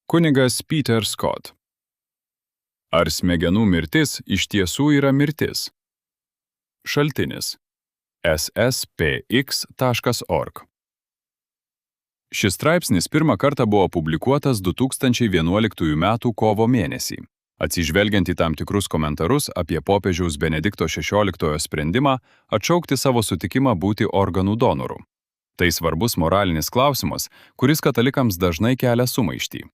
Kunigas Peter Scott. Ar smegenų mirtis iš tiesų yra mirtis? Šaltinis: sspx.org. Šis straipsnis pirmą kartą buvo publikuotas 2011 m. kovo mėnesį. Atsižvelgiant į tam tikrus komentarus apie popiežiaus Benedikto XVI sprendimą atšaukti savo sutikimą būti organų donoru. Tai svarbus moralinis klausimas, kuris katalikams dažnai kelia sumaištį.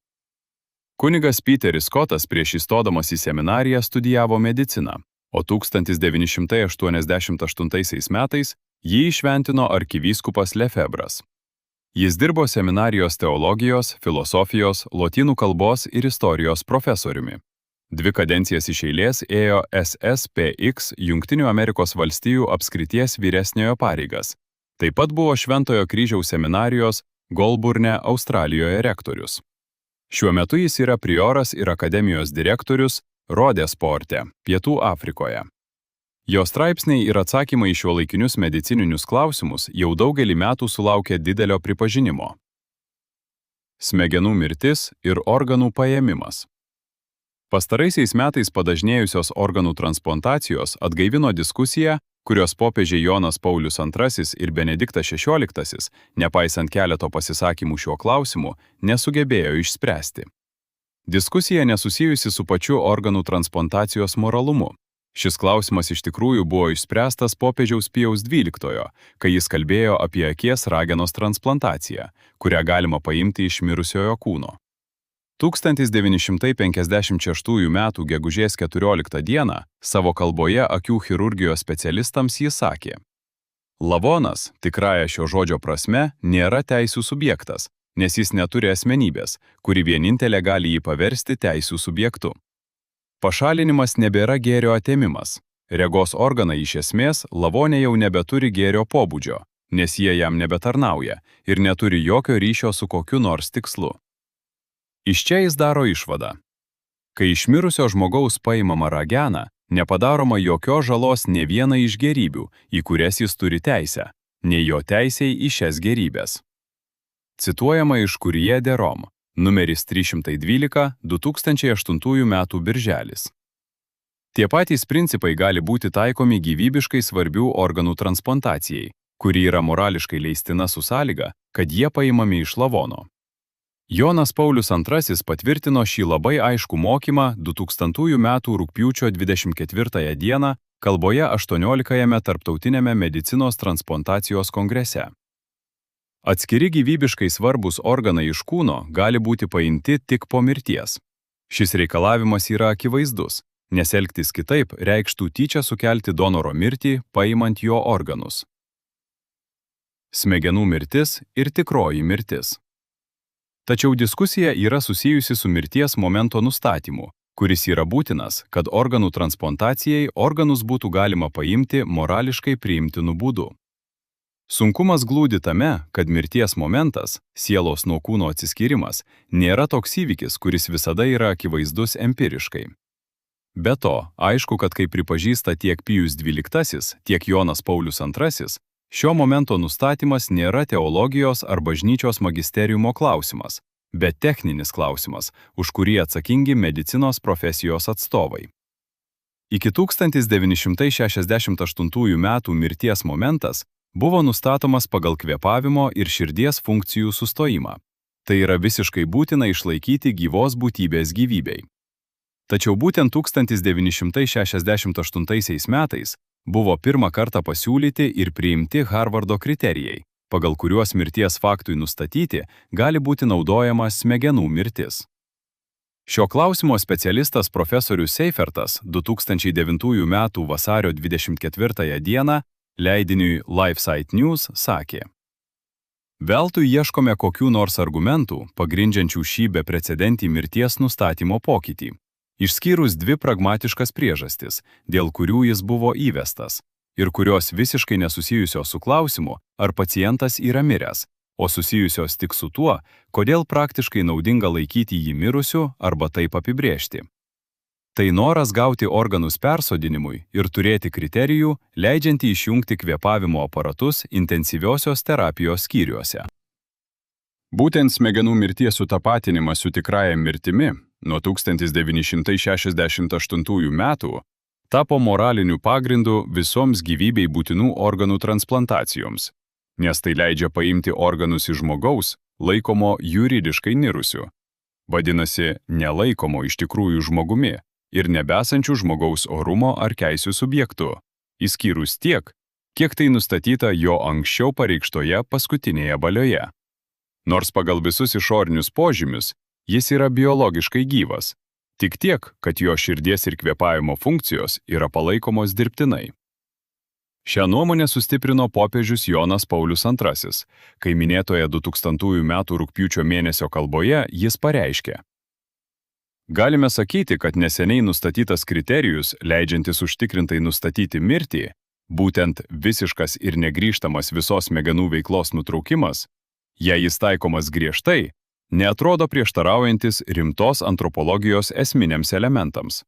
Kunigas Peteris Scottas prieš įstodamas į seminariją studijavo mediciną, o 1988 metais jį įšventino arkivyskupas Lefebvras. Jis dirbo seminarijos teologijos, filosofijos, lotynų kalbos ir istorijos profesoriumi. 2 kadencijas iš eilės ėjo SSPX Jungtinių Amerikos valstijų apskrities vyresniojo pareigas. Taip pat buvo Šventojo kryžiaus seminarijos Golburne, Australijoje rektorius. Šiuo metu jis yra prioras ir akademijos direktorius Rodesporte, Pietų Afrikoje. Jo straipsniai ir atsakymai į šiuolaikinius medicininius klausimus jau daugelį metų sulaukė didelio pripažinimo. Smegenų mirtis ir organų paėmimas. Pastaraisiais metais padažnėjusios organų transplantacijos atgaivino diskusiją, kurios popiežiai Jonas Paulius II ir Benediktas XVI, nepaisant keleto pasisakymų šiuo klausimu, nesugebėjo išspręsti. Diskusija nesusijusi su pačiu organų transplantacijos moralumu. Šis klausimas iš tikrųjų buvo išspręstas popiežiaus Pijaus XII, kai jis kalbėjo apie akies ragenos transplantaciją, kurią galima paimti iš mirusiojo kūno. 1956 m. gegužės 14 d. savo kalboje akių chirurgijos specialistams jis sakė: Lavonas, tikrąja šio žodžio prasme, nėra teisių subjektas, nes jis neturi asmenybės, kuri vienintelė gali jį paversti teisių subjektu. Pašalinimas nebėra gėrio atėmimas. Regos organai iš esmės lavone jau nebeturi gėrio pobūdžio, nes jie jam nebetarnauja ir neturi jokio ryšio su kokiu nors tikslu. Iš čia jis daro išvadą. Kai iš mirusio žmogaus paimama ragena, nepadaroma jokios žalos nė vienai iš gėrybių, į kurias jis turi teisę, nei jo teisei į šias gėrybės. Cituojama iš Courrier de Rome, numeris 312, 2008 m. birželis. Tie patys principai gali būti taikomi gyvybiškai svarbių organų transplantacijai, kuri yra morališkai leistina su sąlyga, kad jie paimami iš lavono. Jonas Paulius II patvirtino šį labai aiškų mokymą 2000 m. rugpjūčio 24 d. kalboje 18-ame Tarptautiniame medicinos transplantacijos kongrese. Atskiri gyvybiškai svarbūs organai iš kūno gali būti paimti tik po mirties. Šis reikalavimas yra akivaizdus, nes elgtis kitaip reikštų tyčia sukelti donoro mirtį, paimant jo organus. Smegenų mirtis ir tikroji mirtis. Tačiau diskusija yra susijusi su mirties momento nustatymu, kuris yra būtinas, kad organų transplantacijai organus būtų galima paimti morališkai priimtinu būdu. Sunkumas glūdi tame, kad mirties momentas, sielos nuo kūno atsiskyrimas, nėra toks įvykis, kuris visada yra akivaizdus empiriškai. Be to, aišku, kad kaip pripažįsta tiek Pijus XII, tiek Jonas Paulius II, šio momento nustatymas nėra teologijos ar bažnyčios magisteriumo klausimas, bet techninis klausimas, už kurį atsakingi medicinos profesijos atstovai. Iki 1968 m. mirties momentas buvo nustatomas pagal kvėpavimo ir širdies funkcijų sustojimą. Tai yra visiškai būtina išlaikyti gyvos būtybės gyvybei. Tačiau būtent 1968 metais buvo pirmą kartą pasiūlyti ir priimti Harvardo kriterijai, pagal kuriuos mirties faktui nustatyti gali būti naudojama smegenų mirtis. Šio klausimo specialistas profesorius Seifertas 2009 m. vasario 24 d. leidiniui LifeSite News sakė: Veltui ieškome kokių nors argumentų, pagrindžiančių šį beprecedentį mirties nustatymo pokytį, išskyrus 2 pragmatiškas priežastis, dėl kurių jis buvo įvestas, ir kurios visiškai nesusijusios su klausimu, ar pacientas yra miręs, o susijusios tik su tuo, kodėl praktiškai naudinga laikyti jį mirusiu arba taip apibrėžti. Tai noras gauti organus persodinimui ir turėti kriterijų, leidžiantį išjungti kvėpavimo aparatus intensyviosios terapijos skyriuose. Būtent smegenų mirties sutapatinimas su tikrąja mirtimi nuo 1968 metų tapo moraliniu pagrindu visoms gyvybei būtinų organų transplantacijoms, nes tai leidžia paimti organus iš žmogaus, laikomo juridiškai mirusiu. Vadinasi, nelaikomo iš tikrųjų žmogumi ir nebesančių žmogaus orumo ar teisių subjektu, išskyrus tiek, kiek tai nustatyta jo anksčiau pareikštoje paskutinėje valioje. Nors pagal visus išorinius požymius jis yra biologiškai gyvas, tik tiek, kad jo širdies ir kvėpavimo funkcijos yra palaikomos dirbtinai. Šią nuomonę sustiprino popiežius Jonas Paulius II, kai minėtoje 2000 metų rugpjūčio mėnesio kalboje jis pareiškė: Galime sakyti, kad neseniai nustatytas kriterijus, leidžiantis užtikrintai nustatyti mirtį, būtent visiškas ir negrįžtamas visos smegenų veiklos nutraukimas, jei jis taikomas griežtai, neatrodo prieštaraujantis rimtos antropologijos esminiams elementams.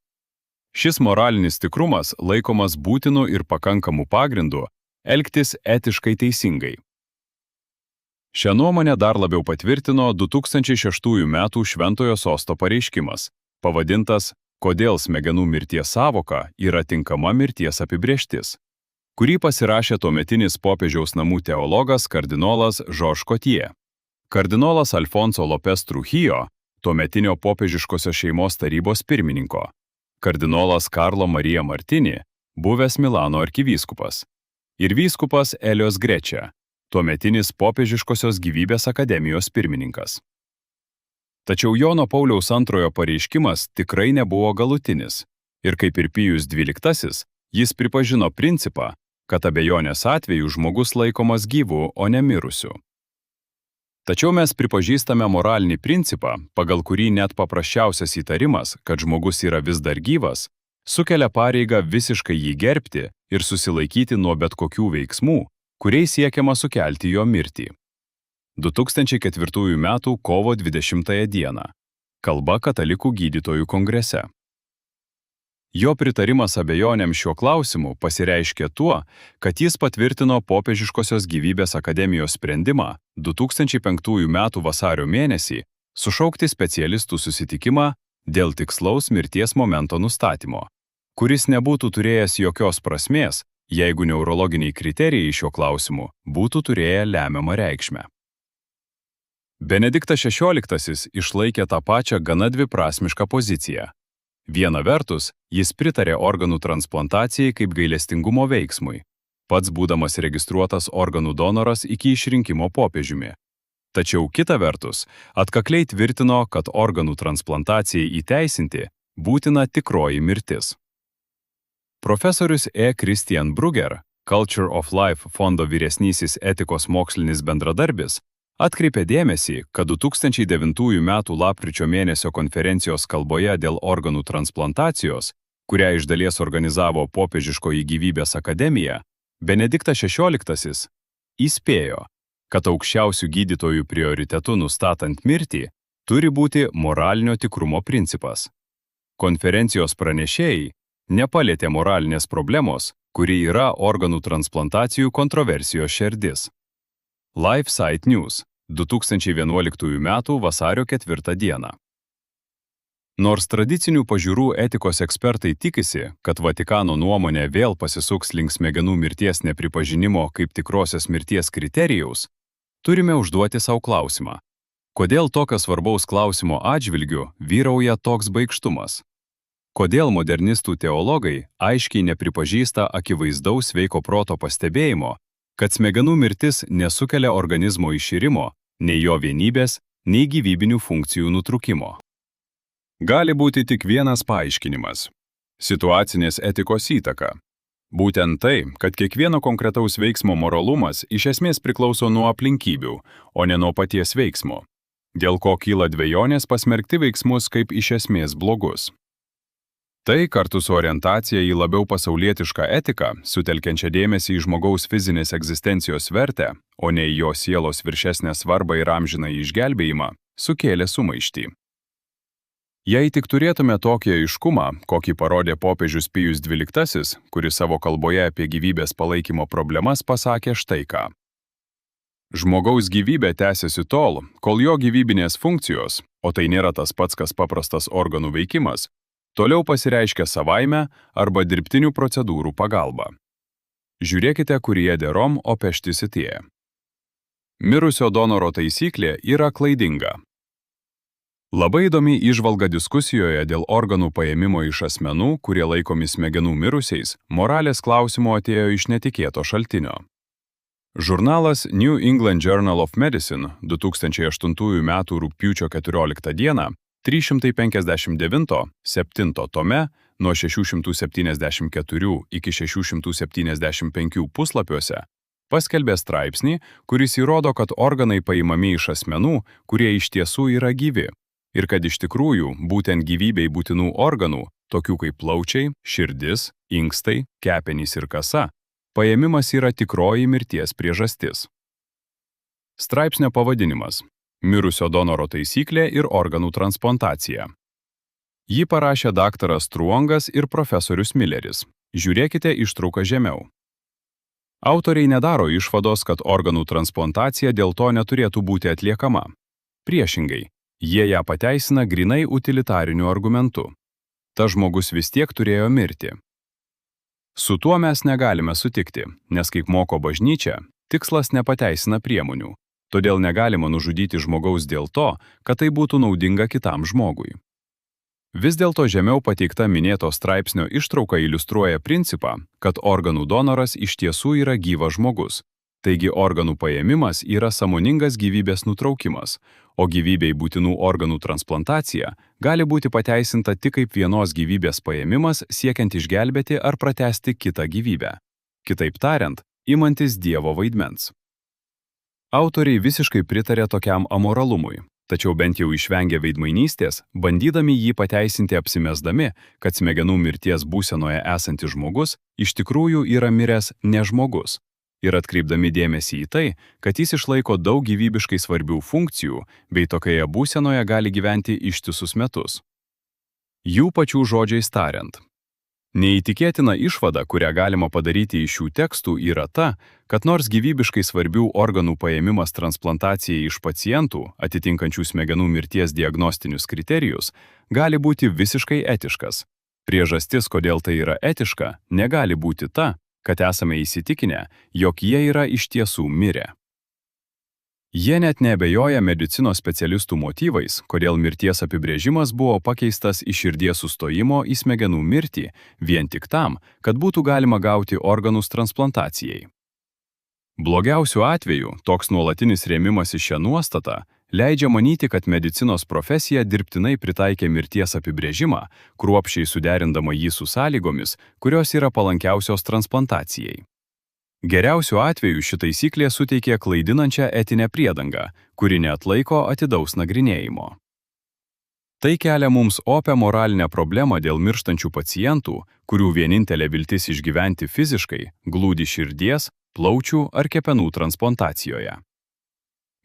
Šis moralinis tikrumas laikomas būtinu ir pakankamu pagrindu elgtis etiškai teisingai. Šią nuomonę dar labiau patvirtino 2006 metų Šventojo Sosto pareiškimas, pavadintas Kodėl smegenų mirties sąvoka yra tinkama mirties apibrėžtis, kurį pasirašė tuometinis popiežiaus namų teologas kardinolas Georges Cotier. Kardinolas Alfonso López Trujillo, tuometinio popiežiškosios šeimos tarybos pirmininko, kardinolas Carlo Maria Martini, buvęs Milano arkivyskupas, ir vyskupas Elios Grečia, tuometinis popiežiškosios gyvybės akademijos pirmininkas. Tačiau Jono Pauliaus II pareiškimas tikrai nebuvo galutinis, ir kaip ir Pijus XII, jis pripažino principą, kad abejonės atveju žmogus laikomas gyvu, o ne mirusiu. Tačiau mes pripažįstame moralinį principą, pagal kurį net paprasčiausias įtarimas, kad žmogus yra vis dar gyvas, sukelia pareigą visiškai jį gerbti ir susilaikyti nuo bet kokių veiksmų, kuriais siekiama sukelti jo mirtį. 2004 m. kovo 20 d. Kalba Katalikų gydytojų kongrese. Jo pritarimas abejonėms šiuo klausimu pasireiškė tuo, kad jis patvirtino popiežiškosios gyvybės akademijos sprendimą 2005 m. vasario mėnesį sušaukti specialistų susitikimą dėl tikslaus mirties momento nustatymo, kuris nebūtų turėjęs jokios prasmės, jeigu neurologiniai kriterijai šiuo klausimu būtų turėję lemiamą reikšmę. Benediktas XVI išlaikė tą pačią gana dviprasmišką poziciją. Viena vertus, jis pritarė organų transplantacijai kaip gailestingumo veiksmui, pats būdamas registruotas organų donoras iki išrinkimo popiežiumi. Tačiau kita vertus, atkakliai tvirtino, kad organų transplantacijai įteisinti būtina tikroji mirtis. Profesorius E. Christian Brugger, Culture of Life fondo vyresnysis etikos mokslinis bendradarbis, atkreipė dėmesį, kad 2009 m. lapkričio mėnesio konferencijos kalboje dėl organų transplantacijos, kurią iš dalies organizavo popiežiškoji gyvybės akademija, Benediktas XVI įspėjo, kad aukščiausių gydytojų prioritetu nustatant mirtį turi būti moralinio tikrumo principas. Konferencijos pranešėjai nepalietė moralinės problemos, kuri yra organų transplantacijų kontroversijos šerdis. LifeSite News, 2011 m. vasario 4 d. Nors tradicinių pažiūrų etikos ekspertai tikisi, kad Vatikano nuomonė vėl pasisuks link smegenų mirties nepripažinimo kaip tikrosios mirties kriterijaus, turime užduoti savo klausimą. Kodėl tokio svarbaus klausimo atžvilgiu vyrauja toks baikštumas? Kodėl modernistų teologai aiškiai nepripažįsta akivaizdaus sveiko proto pastebėjimo, kad smegenų mirtis nesukelia organizmo iširimo, nei jo vienybės, nei gyvybinių funkcijų nutrūkimo? Gali būti tik vienas paaiškinimas – situacinės etikos įtaka. Būtent tai, kad kiekvieno konkretaus veiksmo moralumas iš esmės priklauso nuo aplinkybių, o ne nuo paties veiksmo, dėl ko kyla dvejonės pasmerkti veiksmus kaip iš esmės blogus. Tai kartu su orientacija į labiau pasaulietišką etiką, sutelkiančią dėmesį į žmogaus fizinės egzistencijos vertę, o ne į jo sielos viršesnę svarbą ir amžiną išgelbėjimą, sukėlė sumaištį. Jei tik turėtume tokį aiškumą, kokį parodė popiežius Pijus XII, kuris savo kalboje apie gyvybės palaikymo problemas pasakė štai ką. Žmogaus gyvybė tęsiasi tol, kol jo gyvybinės funkcijos, o tai nėra tas pats, kas paprastas organų veikimas, toliau pasireiškia savaime arba dirbtinių procedūrų pagalba. Žiūrėkite, kurie derom opeštisitėje. Mirusio donoro taisyklė yra klaidinga. Labai įdomi įžvalga diskusijoje dėl organų paėmimo iš asmenų, kurie laikomi smegenų mirusiais, moralės klausimo atėjo iš netikėto šaltinio. Žurnalas New England Journal of Medicine 2008 m. rugpjūčio 14 d. 359, 7 tome, nuo 674 iki 675 puslapiuose, paskelbė straipsnį, kuris įrodo, kad organai paimami iš asmenų, kurie iš tiesų yra gyvi, ir kad iš tikrųjų būtent gyvybei būtinų organų, tokių kaip plaučiai, širdis, inkstai, kepenys ir kasa, paėmimas yra tikroji mirties priežastis. Straipsnio pavadinimas – Mirusio donoro taisyklė ir organų transplantacija. Jį parašė daktaras Truongas ir profesorius Milleris. Žiūrėkite ištrauką žemiau. Autoriai nedaro išvados, kad organų transplantacija dėl to neturėtų būti atliekama. Priešingai, jie ją pateisina grinai utilitariniu argumentu. Tas žmogus vis tiek turėjo mirti. Su tuo mes negalime sutikti, nes kaip moko bažnyčia, tikslas nepateisina priemonių, todėl negalima nužudyti žmogaus dėl to, kad tai būtų naudinga kitam žmogui. Vis dėlto žemiau pateikta minėto straipsnio ištrauka iliustruoja principą, kad organų donoras iš tiesų yra gyvas žmogus, taigi organų paėmimas yra sąmoningas gyvybės nutraukimas, o gyvybei būtinų organų transplantacija gali būti pateisinta tik kaip vienos gyvybės paėmimas siekiant išgelbėti ar pratęsti kitą gyvybę. Kitaip tariant, imantis Dievo vaidmens. Autoriai visiškai pritarė tokiam amoralumui, tačiau bent jau išvengė veidmainystės, bandydami jį pateisinti apsimesdami, kad smegenų mirties būsenoje esantis žmogus iš tikrųjų yra miręs ne žmogus, ir atkreipdami dėmesį į tai, kad jis išlaiko daug gyvybiškai svarbių funkcijų, bei tokioje būsenoje gali gyventi ištisus metus. Jų pačių žodžiais tariant. Neįtikėtina išvada, kurią galima padaryti iš šių tekstų, yra ta, kad nors gyvybiškai svarbių organų paėmimas transplantacijai iš pacientų, atitinkančių smegenų mirties diagnostinius kriterijus, gali būti visiškai etiškas. Priežastis, kodėl tai yra etiška, negali būti ta, kad esame įsitikinę, jog jie yra iš tiesų mirę. Jie net neabejoja medicinos specialistų motyvais, kodėl mirties apibrėžimas buvo pakeistas iš širdies sustojimo į smegenų mirtį, vien tik tam, kad būtų galima gauti organus transplantacijai. Blogiausiu atveju, toks nuolatinis rėmimas į šią nuostatą leidžia manyti, kad medicinos profesija dirbtinai pritaikė mirties apibrėžimą, kruopščiai suderindama jį su sąlygomis, kurios yra palankiausios transplantacijai. Geriausiu atveju ši taisyklė suteikė klaidinančią etinę priedangą, kuri neatlaiko atidaus nagrinėjimo. Tai kelia mums opią moralinę problemą dėl mirštančių pacientų, kurių vienintelė viltis išgyventi fiziškai glūdi širdies, plaučių ar kepenų transplantacijoje.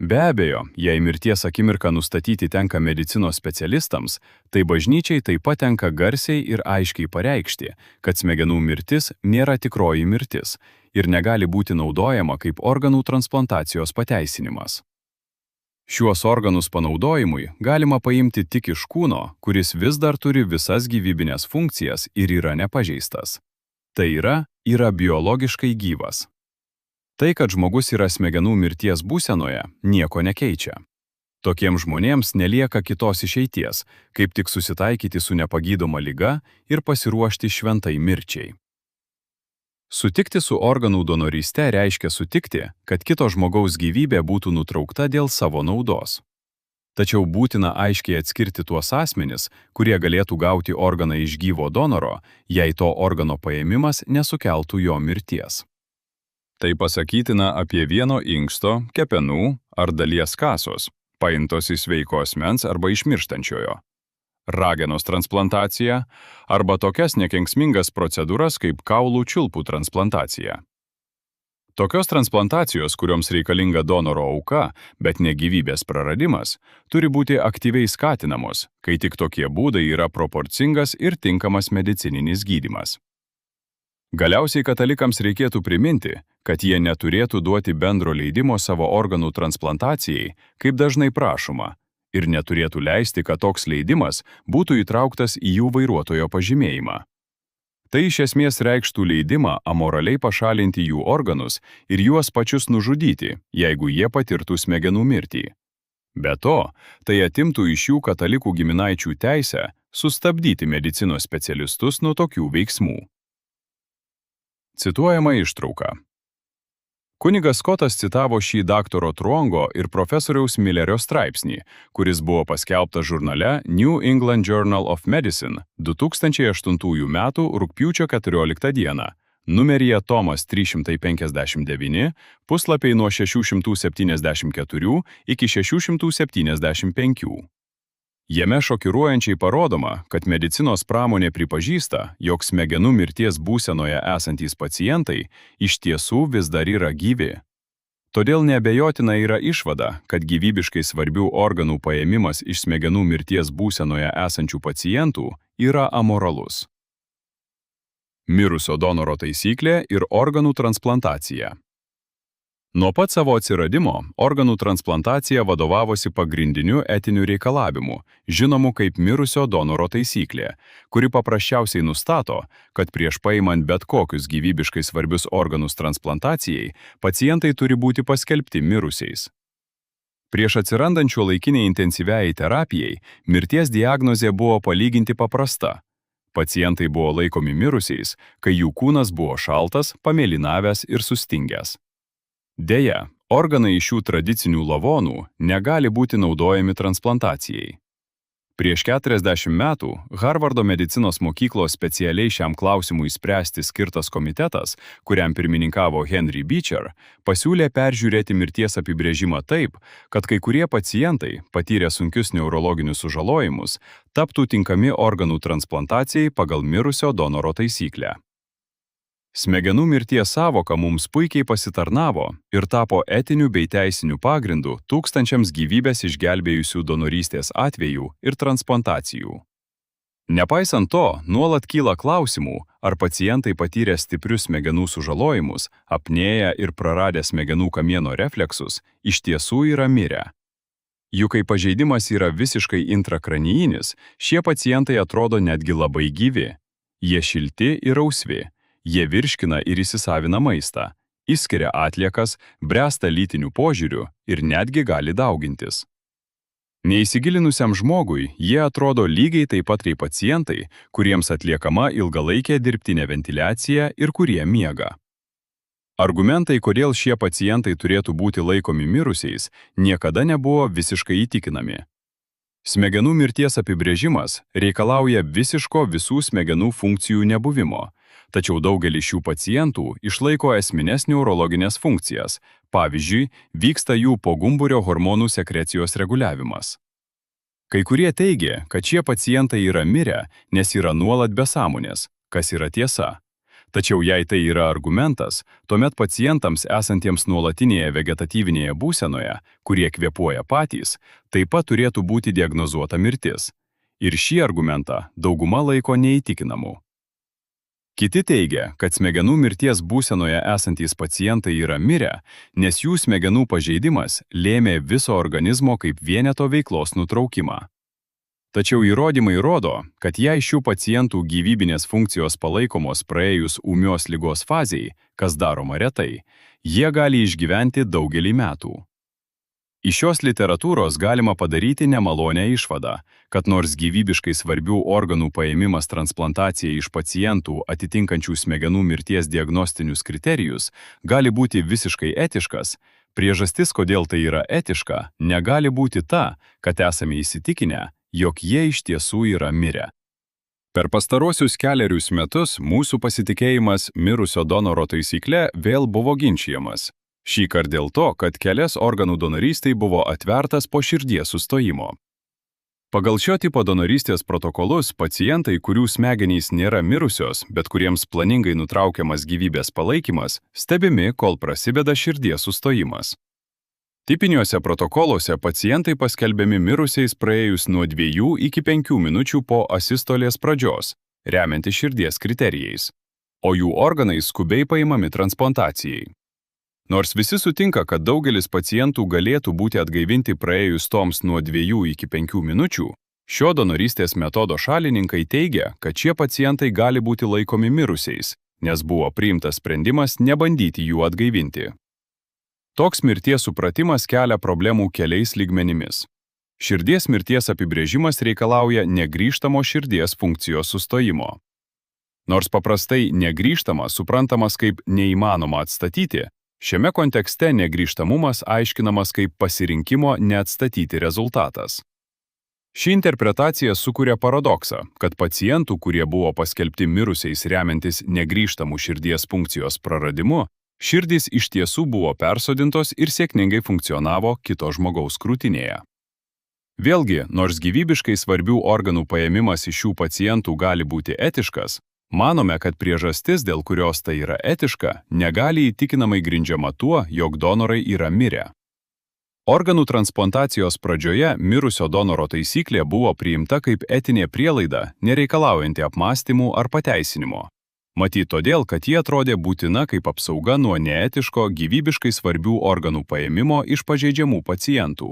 Be abejo, jei mirties akimirką nustatyti tenka medicinos specialistams, tai bažnyčiai taip pat tenka garsiai ir aiškiai pareikšti, kad smegenų mirtis nėra tikroji mirtis ir negali būti naudojama kaip organų transplantacijos pateisinimas. Šiuos organus panaudojimui galima paimti tik iš kūno, kuris vis dar turi visas gyvybinės funkcijas ir yra nepažeistas. Tai yra biologiškai gyvas. Tai, kad žmogus yra smegenų mirties būsenoje, nieko nekeičia. Tokiems žmonėms nelieka kitos išeities, kaip tik susitaikyti su nepagydoma liga ir pasiruošti šventai mirčiai. Sutikti su organų donoryste reiškia sutikti, kad kito žmogaus gyvybė būtų nutraukta dėl savo naudos. Tačiau būtina aiškiai atskirti tuos asmenis, kurie galėtų gauti organą iš gyvo donoro, jei to organo paėmimas nesukeltų jo mirties. Tai pasakytina apie vieno inksto, kepenų ar dalies kasos, paimtos iš sveiko asmens arba iš mirštančiojo. Ragenos transplantacija arba tokias nekenksmingas procedūras kaip kaulų čiulpų transplantacija. Tokios transplantacijos, kurioms reikalinga donoro auka, bet ne gyvybės praradimas, turi būti aktyviai skatinamos, kai tik tokie būdai yra proporcingas ir tinkamas medicininis gydymas. Galiausiai katalikams reikėtų priminti, kad jie neturėtų duoti bendro leidimo savo organų transplantacijai, kaip dažnai prašoma, ir neturėtų leisti, kad toks leidimas būtų įtrauktas į jų vairuotojo pažymėjimą. Tai iš esmės reikštų leidimą amoraliai pašalinti jų organus ir juos pačius nužudyti, jeigu jie patirtų smegenų mirtį. Be to, tai atimtų iš jų katalikų giminaičių teisę sustabdyti medicinos specialistus nuo tokių veiksmų. Cituojama ištrauka. Kunigas Skotas citavo šį daktaro Truongo ir profesoriaus Millerio straipsnį, kuris buvo paskelbtas žurnale New England Journal of Medicine 2008 m. rugpjūčio 14 d. numeryje tomas 359, puslapiai nuo 674 iki 675. Jame šokiruojančiai parodoma, kad medicinos pramonė pripažįsta, jog smegenų mirties būsenoje esantys pacientai iš tiesų vis dar yra gyvi. Todėl neabejotina yra išvada, kad gyvybiškai svarbių organų paėmimas iš smegenų mirties būsenoje esančių pacientų yra amoralus. Mirusio donoro taisyklė ir organų transplantacija. Nuo pat savo atsiradimo organų transplantacija vadovavosi pagrindiniu etiniu reikalavimu, žinomu kaip mirusio donoro taisyklė, kuri paprasčiausiai nustato, kad prieš paimant bet kokius gyvybiškai svarbius organus transplantacijai, pacientai turi būti paskelbti mirusiais. Prieš atsirandant šiuolaikiniai intensyviai terapijai, mirties diagnozė buvo palyginti paprasta. Pacientai buvo laikomi mirusiais, kai jų kūnas buvo šaltas, pamėlynavęs ir sustingęs. Deja, organai iš šių tradicinių lavonų negali būti naudojami transplantacijai. Prieš 40 metų Harvardo medicinos mokyklos specialiai šiam klausimui spręsti skirtas komitetas, kuriam pirmininkavo Henry Beecher, pasiūlė peržiūrėti mirties apibrėžimą taip, kad kai kurie pacientai, patyrę sunkius neurologinius sužalojimus, taptų tinkami organų transplantacijai pagal mirusio donoro taisyklę. Smegenų mirties sąvoka mums puikiai pasitarnavo ir tapo etiniu bei teisiniu pagrindu tūkstančiams gyvybės išgelbėjusių donorystės atvejų ir transplantacijų. Nepaisant to, nuolat kyla klausimų, ar pacientai patyrę stiprius smegenų sužalojimus, apnėję ir praradę smegenų kamieno refleksus, iš tiesų yra mirę. Juk kai pažeidimas yra visiškai intrakranijinis, šie pacientai atrodo netgi labai gyvi. Jie šilti ir rausvi. Jie virškina ir įsisavina maistą, išskiria atliekas, bręsta lytiniu požiūriu ir netgi gali daugintis. Neįsigilinusiam žmogui jie atrodo lygiai taip pat kaip pacientai, kuriems atliekama ilgalaikė dirbtinė ventiliacija ir kurie miega. Argumentai, kodėl šie pacientai turėtų būti laikomi mirusiais, niekada nebuvo visiškai įtikinami. Smegenų mirties apibrėžimas reikalauja visiško visų smegenų funkcijų nebuvimo, tačiau daugelis šių pacientų išlaiko esmines neurologinės funkcijas, pavyzdžiui, vyksta jų pogumburio hormonų sekrecijos reguliavimas. Kai kurie teigia, kad šie pacientai yra mirę, nes yra nuolat be sąmonės, kas yra tiesa. Tačiau jei tai yra argumentas, tuomet pacientams esantiems nuolatinėje vegetatyvinėje būsenoje, kurie kvėpuoja patys, taip pat turėtų būti diagnozuota mirtis. Ir šį argumentą dauguma laiko neįtikinamu. Kiti teigia, kad smegenų mirties būsenoje esantys pacientai yra mirę, nes jų smegenų pažeidimas lėmė viso organizmo kaip vieneto veiklos nutraukimą. Tačiau įrodymai rodo, kad jei šių pacientų gyvybinės funkcijos palaikomos praėjus ūmios ligos fazei, kas daroma retai, jie gali išgyventi daugelį metų. Iš šios literatūros galima padaryti nemalonę išvadą, kad nors gyvybiškai svarbių organų paėmimas transplantacijai iš pacientų atitinkančių smegenų mirties diagnostinius kriterijus gali būti visiškai etiškas, priežastis, kodėl tai yra etiška, negali būti ta, kad esame įsitikinę, jog jie iš tiesų yra mirę. Per pastarosius kelerius metus mūsų pasitikėjimas mirusio donoro taisykle vėl buvo ginčijamas. Šįkart dėl to, kad kelias organų donorystei buvo atvertas po širdies sustojimo. Pagal šio tipo donorystės protokolus pacientai, kurių smegenys nėra mirusios, bet kuriems planingai nutraukiamas gyvybės palaikymas, stebimi, kol prasideda širdies sustojimas. Tipiniuose protokoluose pacientai paskelbiami mirusiais praėjus nuo 2 iki 5 minučių po asistolės pradžios, remiantis širdies kriterijais. o jų organai skubiai paimami transplantacijai. Nors visi sutinka, kad daugelis pacientų galėtų būti atgaivinti praėjus toms nuo 2 iki 5 minučių, šio donorystės metodo šalininkai teigia, kad šie pacientai gali būti laikomi mirusiais, nes buvo priimtas sprendimas nebandyti jų atgaivinti. Toks mirties supratimas kelia problemų keliais lygmenimis. Širdies mirties apibrėžimas reikalauja negrįžtamo širdies funkcijos sustojimo. Nors paprastai negrįžtamas suprantamas kaip neįmanoma atstatyti, šiame kontekste negrįžtamumas aiškinamas kaip pasirinkimo neatstatyti rezultatas. Ši interpretacija sukuria paradoksą, kad pacientų, kurie buvo paskelbti mirusiais remiantis negrįžtamų širdies funkcijos praradimu, širdys iš tiesų buvo persodintos ir sėkmingai funkcionavo kito žmogaus krūtinėje. Vėlgi, nors gyvybiškai svarbių organų paėmimas iš šių pacientų gali būti etiškas, manome, kad priežastis, dėl kurios tai yra etiška, negali įtikinamai grindžiama tuo, jog donorai yra mirę. Organų transplantacijos pradžioje mirusio donoro taisyklė buvo priimta kaip etinė prielaida, nereikalaujanti apmąstymų ar pateisinimo. Matyt todėl, kad ji atrodė būtina kaip apsauga nuo neetiško gyvybiškai svarbių organų paėmimo iš pažeidžiamų pacientų.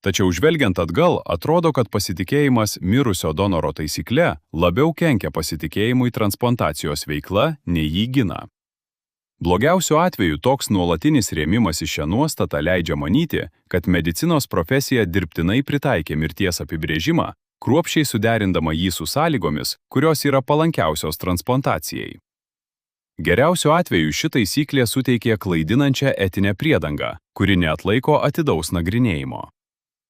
Tačiau žvelgiant atgal, atrodo, kad pasitikėjimas mirusio donoro taisykle labiau kenkia pasitikėjimui transplantacijos veikla, nei jį gina. Blogiausiu atveju toks nuolatinis rėmimas į šią nuostatą leidžia manyti, kad medicinos profesija dirbtinai pritaikė mirties apibrėžimą, kruopščiai suderindama jį su sąlygomis, kurios yra palankiausios transplantacijai. Geriausiu atveju ši taisyklė suteikė klaidinančią etinę priedangą, kuri neatlaiko atidaus nagrinėjimo.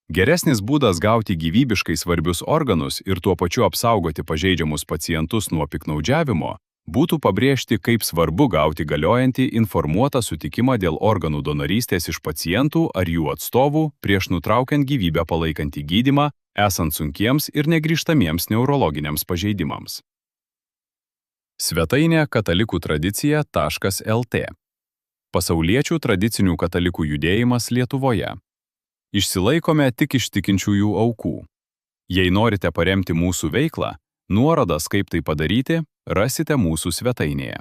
Geresnis būdas gauti gyvybiškai svarbius organus ir tuo pačiu apsaugoti pažeidžiamus pacientus nuo piktnaudžiavimo būtų pabrėžti, kaip svarbu gauti galiojantį informuotą sutikimą dėl organų donorystės iš pacientų ar jų atstovų prieš nutraukiant gyvybę palaikantį gydymą, esant sunkiems ir negrįžtamiems neurologiniams pažeidimams. Svetainė katalikų-tradicija.lt. Pasauliečių tradicinių katalikų judėjimas Lietuvoje. Išsilaikome tik iš tikinčiųjų aukų. Jei norite paremti mūsų veiklą, nuorodas, kaip tai padaryti, rasite mūsų svetainėje.